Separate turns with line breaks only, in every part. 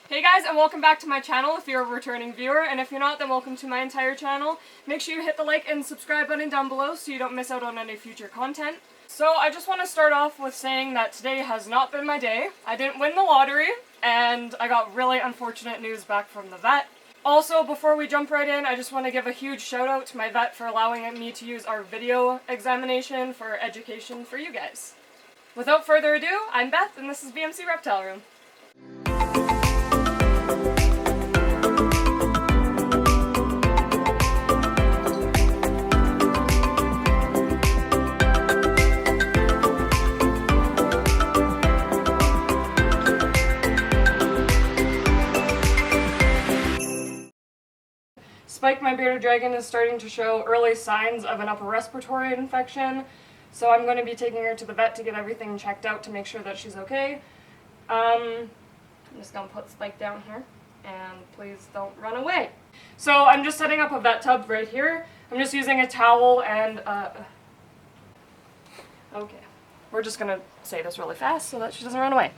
Hey guys, and welcome back to my channel if you're a returning viewer, and if you're not, then welcome to my entire channel. Make sure you hit the like and subscribe button down below so you don't miss out on any future content. So I just want to start off with saying that today has not been my day. I didn't win the lottery, and I got really unfortunate news back from the vet. Also, before we jump right in, I just want to give a huge shout out to my vet for allowing me to use our video examination for education for you guys. Without further ado, I'm Beth, and this is BMC Reptile Room. Spyke, my bearded dragon, is starting to show early signs of an upper respiratory infection, so I'm going to be taking her to the vet to get everything checked out to make sure that she's okay. I'm just going to put Spyke down here, and please don't run away. So I'm just setting up a vet tub right here. I'm just using a towel and, okay. We're just going to say this really fast so that she doesn't run away.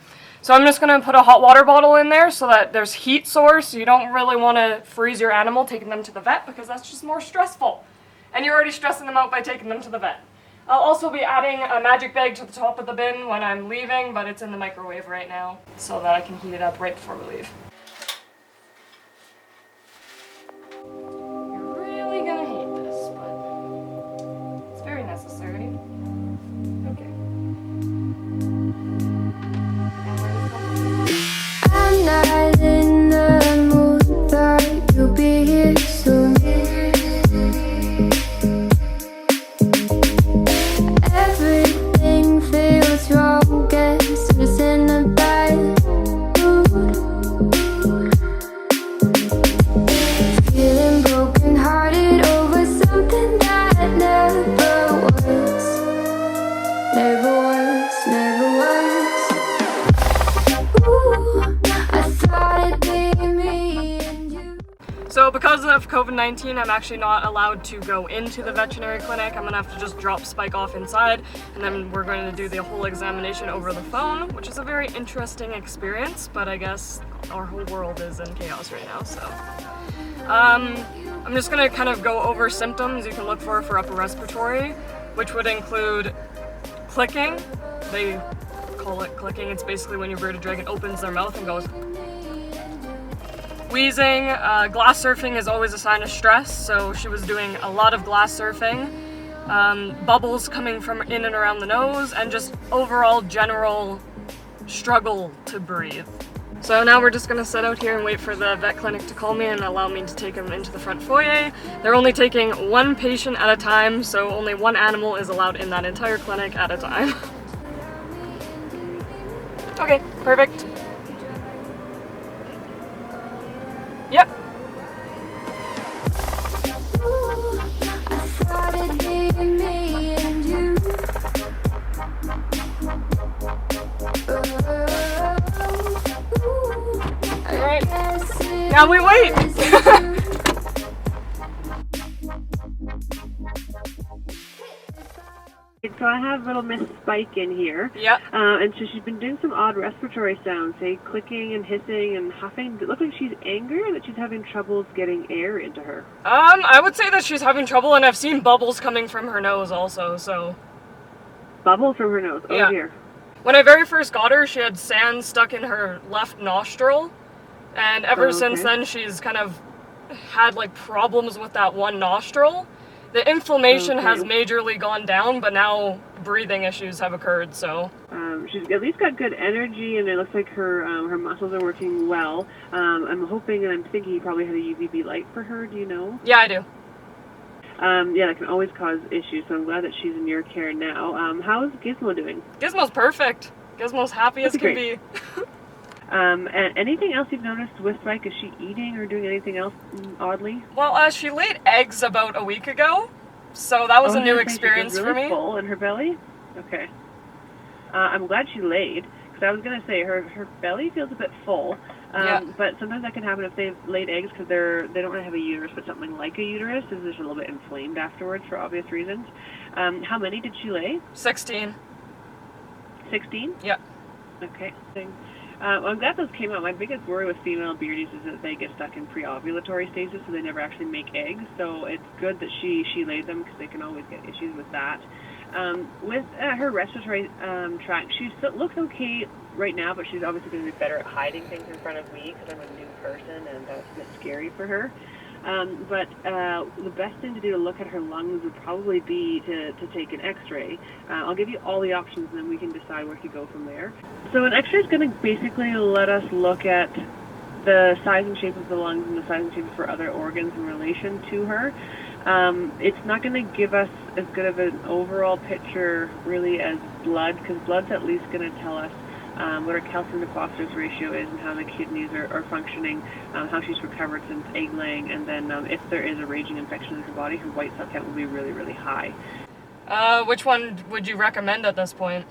So I'm just going to put a hot water bottle in there so that there's heat source. So you don't really want to freeze your animal taking them to the vet because that's just more stressful. And you're already stressing them out by taking them to the vet. I'll also be adding a magic bag to the top of the bin when I'm leaving, but it's in the microwave right now so that I can heat it up right before we leave. You're really going to hate this, but it's very necessary. Okay.
I'm not in the mood, but you'll be here soon. Everything feels wrong, guess it's in a bad mood. Feeling broken hearted over something that never was. Never was, never was. Ooh, I thought it'd be me and you.
So because of COVID-19, I'm actually not allowed to go into the veterinary clinic. I'm gonna have to just drop Spyke off inside, and then we're going to do the whole examination over the phone, which is a very interesting experience, but I guess our whole world is in chaos right now, so. I'm just gonna kind of go over symptoms you can look for upper respiratory, which would include clicking. They call it clicking. It's basically when your bearded dragon opens their mouth and goes. Wheezing, glass surfing is always a sign of stress, so she was doing a lot of glass surfing. Bubbles coming from in and around the nose, and just overall general struggle to breathe. So now we're just gonna sit out here and wait for the vet clinic to call me and allow me to take them into the front foyer. They're only taking one patient at a time, so only one animal is allowed in that entire clinic at a time. Okay, perfect. Yep.
Ooh, I thought it'd be me and you.
Alright. Now we wait.
So I have little Miss Spyke in here.
Yep.
And so she's been doing some odd respiratory sounds, say clicking and hissing and huffing. It looks like she's angry or that she's having troubles getting air into her.
I would say that she's having trouble, and I've seen bubbles coming from her nose also, so.
Bubbles from her nose. Oh
Yeah.
dear.
When I very first got her, she had sand stuck in her left nostril, and ever since then she's kind of had like problems with that one nostril. The inflammation has majorly gone down, but now breathing issues have occurred, so.
She's at least got good energy, and it looks like her her muscles are working well. I'm hoping and I'm thinking you probably had a UVB light for her. Do you know?
Yeah, I do.
Yeah, that can always cause issues, so I'm glad that she's in your care now. How is Gizmo doing?
Gizmo's perfect. Gizmo's happy as can be.
And anything else you've noticed with Spyke? Is she eating or doing anything else oddly?
Well, she laid eggs about a week ago, so that was a new experience
really
for me.
Full in her belly? Okay. I'm glad she laid, because I was going to say her belly feels a bit full. But sometimes that can happen if they've laid eggs because they don't really have a uterus, but something like a uterus is just a little bit inflamed afterwards for obvious reasons. How many did she lay?
16.
16?
Yeah.
Okay. Well, I'm glad those came out. My biggest worry with female beardies is that they get stuck in pre-ovulatory stages, so they never actually make eggs. So it's good that she laid them, because they can always get issues with that. With her respiratory tract, she still looks okay right now, but she's obviously going to be better at hiding things in front of me, because I'm a new person and that's a bit scary for her. But the best thing to do to look at her lungs would probably be to take an x-ray. I'll give you all the options and then we can decide where to go from there. So an x-ray is going to basically let us look at the size and shape of the lungs and the size and shape for other organs in relation to her. It's not going to give us as good of an overall picture really as blood, because blood's at least going to tell us what her calcium to phosphorus ratio is and how the kidneys are functioning, how she's recovered since egg laying, and then if there is a raging infection in her body, her white cell count will be really, really high.
Which one would you recommend at this point?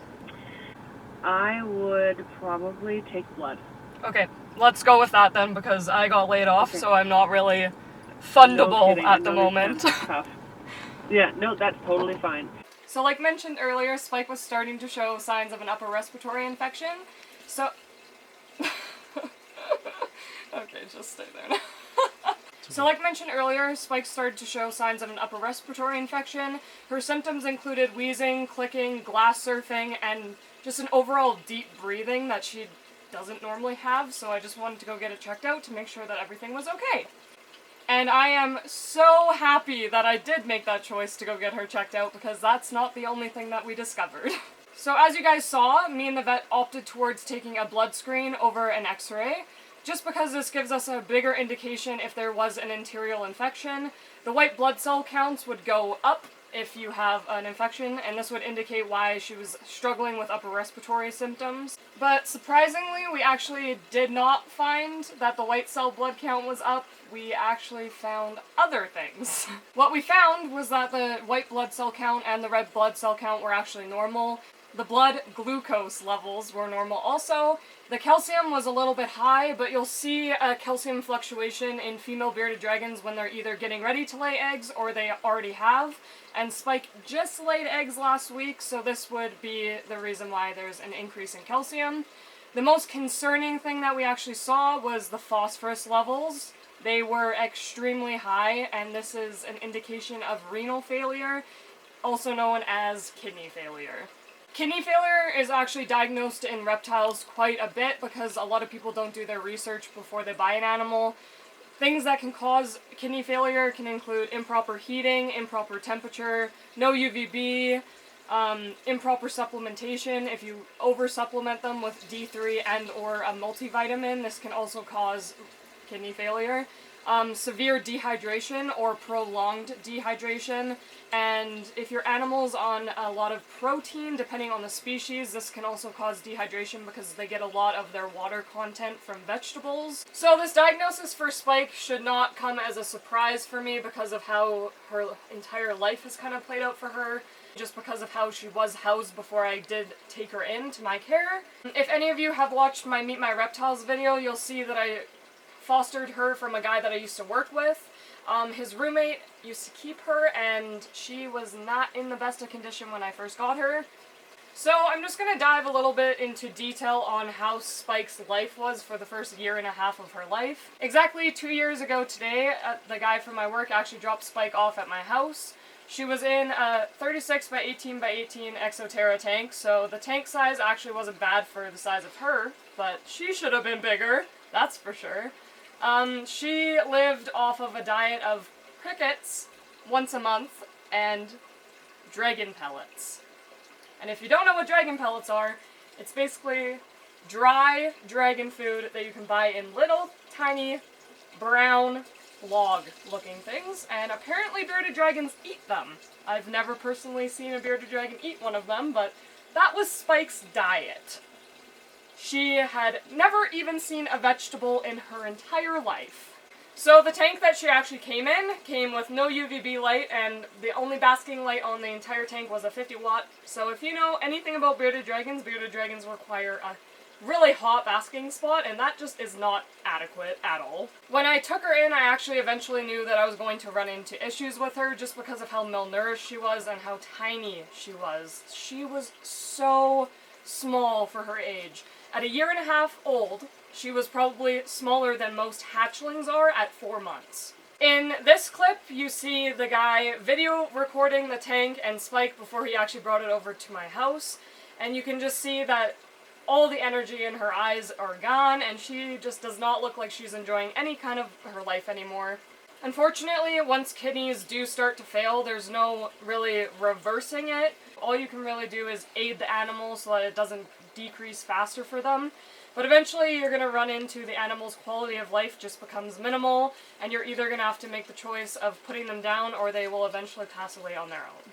I would probably take blood.
Okay, let's go with that then, because I got laid off,
Okay.
so I'm not really fundable
No
at the moment.
Tough. Yeah, no, that's totally fine.
So like mentioned earlier, Spyke was starting to show signs of an upper respiratory infection. So... okay, just stay there now. So like mentioned earlier, Spyke started to show signs of an upper respiratory infection. Her symptoms included wheezing, clicking, glass surfing, and just an overall deep breathing that she doesn't normally have, so I just wanted to go get it checked out to make sure that everything was okay. And I am so happy that I did make that choice to go get her checked out, because that's not the only thing that we discovered. So as you guys saw, me and the vet opted towards taking a blood screen over an x-ray, just because this gives us a bigger indication if there was an enterial infection. The white blood cell counts would go up if you have an infection, and this would indicate why she was struggling with upper respiratory symptoms. But surprisingly, we actually did not find that the white cell blood count was up. We actually found other things. What we found was that the white blood cell count and the red blood cell count were actually normal. The blood glucose levels were normal also. The calcium was a little bit high, but you'll see a calcium fluctuation in female bearded dragons when they're either getting ready to lay eggs or they already have. And Spyke just laid eggs last week, so this would be the reason why there's an increase in calcium. The most concerning thing that we actually saw was the phosphorus levels. They were extremely high, and this is an indication of renal failure, also known as kidney failure. Kidney failure is actually diagnosed in reptiles quite a bit because a lot of people don't do their research before they buy an animal. Things that can cause kidney failure can include improper heating, improper temperature, no UVB, improper supplementation. If you over-supplement them with D3 and or a multivitamin, this can also cause kidney failure. Severe dehydration or prolonged dehydration, and if your animal's on a lot of protein, depending on the species, this can also cause dehydration because they get a lot of their water content from vegetables. So this diagnosis for Spyke should not come as a surprise for me because of how her entire life has kind of played out for her, just because of how she was housed before I did take her into my care. If any of you have watched my Meet My Reptiles video, you'll see that I fostered her from a guy that I used to work with. His roommate used to keep her, and she was not in the best of condition when I first got her. So I'm just going to dive a little bit into detail on how Spyke's life was for the first year and a half of her life. Exactly 2 years ago today, the guy from my work actually dropped Spyke off at my house. She was in a 36 by 18 by 18 Exoterra tank, so the tank size actually wasn't bad for the size of her, but she should have been bigger, that's for sure. She lived off of a diet of crickets once a month and dragon pellets. And if you don't know what dragon pellets are, it's basically dry dragon food that you can buy in little tiny brown log looking things, and apparently bearded dragons eat them. I've never personally seen a bearded dragon eat one of them, but that was Spyke's diet. She had never even seen a vegetable in her entire life. So the tank that she actually came in came with no UVB light, and the only basking light on the entire tank was a 50 watt. So if you know anything about bearded dragons require a really hot basking spot, and that just is not adequate at all. When I took her in, I actually eventually knew that I was going to run into issues with her just because of how malnourished she was and how tiny she was. She was so small for her age. At a year and a half old, she was probably smaller than most hatchlings are at 4 months. In this clip, you see the guy video recording the tank and Spyke before he actually brought it over to my house, and you can just see that all the energy in her eyes are gone, and she just does not look like she's enjoying any kind of her life anymore. Unfortunately, once kidneys do start to fail, there's no really reversing it. All you can really do is aid the animal so that it doesn't decrease faster for them. But eventually you're going to run into the animal's quality of life just becomes minimal, and you're either going to have to make the choice of putting them down or they will eventually pass away on their own.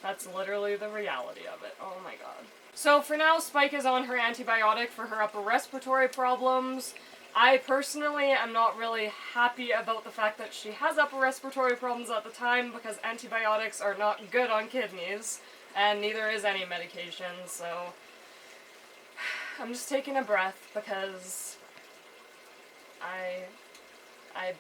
That's literally the reality of it. Oh my god. So for now, Spyke is on her antibiotic for her upper respiratory problems. I personally am not really happy about the fact that she has upper respiratory problems at the time because antibiotics are not good on kidneys, and neither is any medication, so I'm just taking a breath because I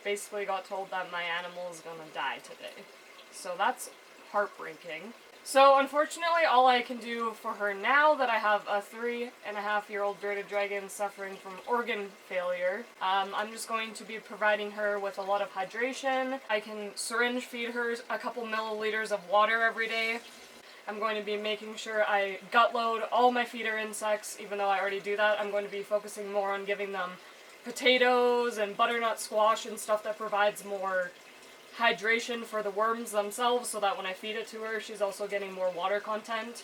basically got told that my animal is gonna die today. So that's heartbreaking. So unfortunately, all I can do for her now that I have a 3.5-year-old bearded dragon suffering from organ failure, I'm just going to be providing her with a lot of hydration. I can syringe feed her a couple milliliters of water every day. I'm going to be making sure I gut load all my feeder insects, even though I already do that. I'm going to be focusing more on giving them potatoes and butternut squash and stuff that provides more hydration for the worms themselves so that when I feed it to her, she's also getting more water content.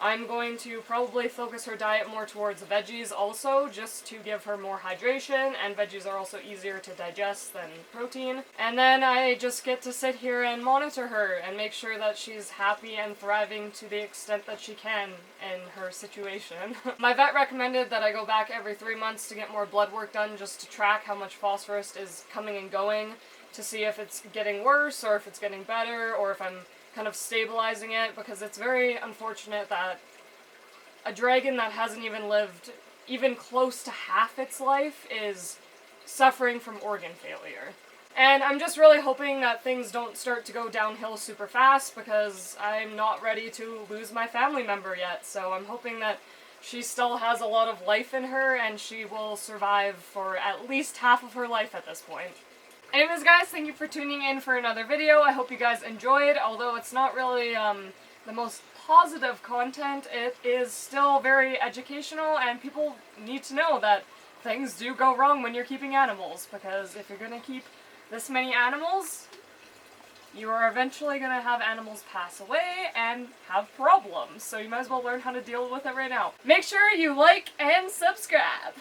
I'm going to probably focus her diet more towards veggies also, just to give her more hydration, and veggies are also easier to digest than protein. And then I just get to sit here and monitor her and make sure that she's happy and thriving to the extent that she can in her situation. My vet recommended that I go back every 3 months to get more blood work done just to track how much phosphorus is coming and going, to see if it's getting worse or if it's getting better or if I'm kind of stabilizing it, because it's very unfortunate that a dragon that hasn't even lived even close to half its life is suffering from organ failure. And I'm just really hoping that things don't start to go downhill super fast because I'm not ready to lose my family member yet, so I'm hoping that she still has a lot of life in her and she will survive for at least half of her life at this point. Anyways guys, thank you for tuning in for another video. I hope you guys enjoyed, although it's not really the most positive content. It is still very educational, and people need to know that things do go wrong when you're keeping animals, because if you're going to keep this many animals, you are eventually going to have animals pass away and have problems, so you might as well learn how to deal with it right now. Make sure you like and subscribe!